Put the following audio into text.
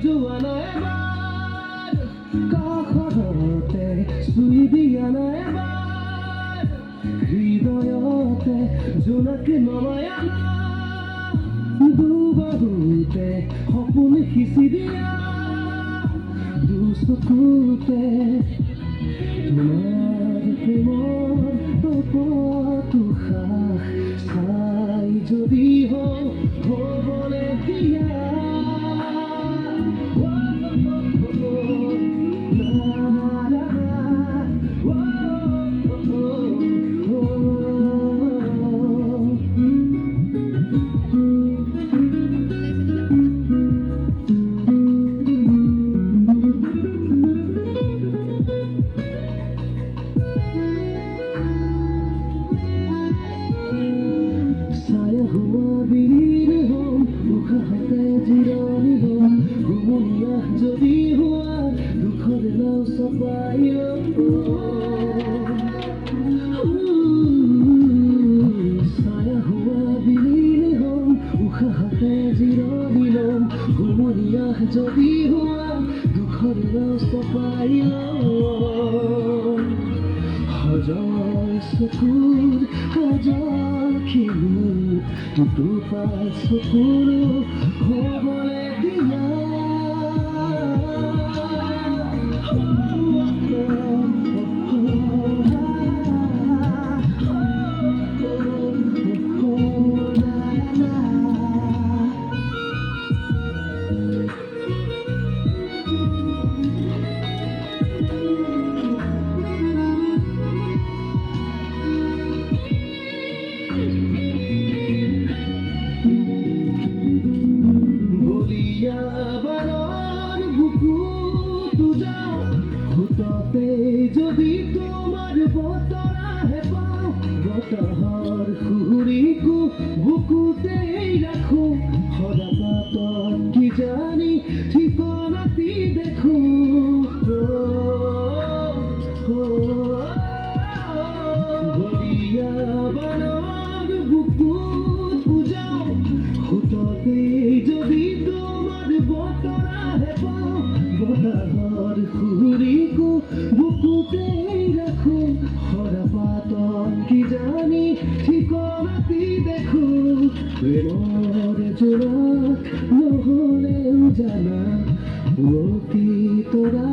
যোৱা নাই এবাৰ কাষতে চুই দিয়া নাই এবাৰ হৃদয়তে জোনাকী নমাই আনা দুবাহুতে সপোন সিঁচি দিয়া দুচকুতে তোমাৰ প্ৰেমৰ তুষাৰ চাই যদি হ'বলে দিয়া যদি হোৱা দুখৰ নাও চপাই ছায়া হোৱা বিলীন হ'ম উশাহতে জিৰণি ল'ম হুমুনিয়া যদি হোৱা দুখৰ নাও চপাই হাজাৰ চকুৰ হাজাৰ খেলুত দুটোপা চকুৰ হ'বলে দিয়া যদি তোমার বতরাহে পাও বতাহর সুরিকু বুকুতেই রাখো সদা পাতত কি জানি ঠিকনাটি দেখো বলিয়া বানৰ বুকুত বুজাও হুততেই যদি তোমার বতরাহে পাও বতাহর সুরিকু বুকুতেই রাখো সদা পাতত কি জানি ঠিকনাটি দেখো প্ৰেমৰ জোনাক নহ'লেও জানা পুৱতি তৰা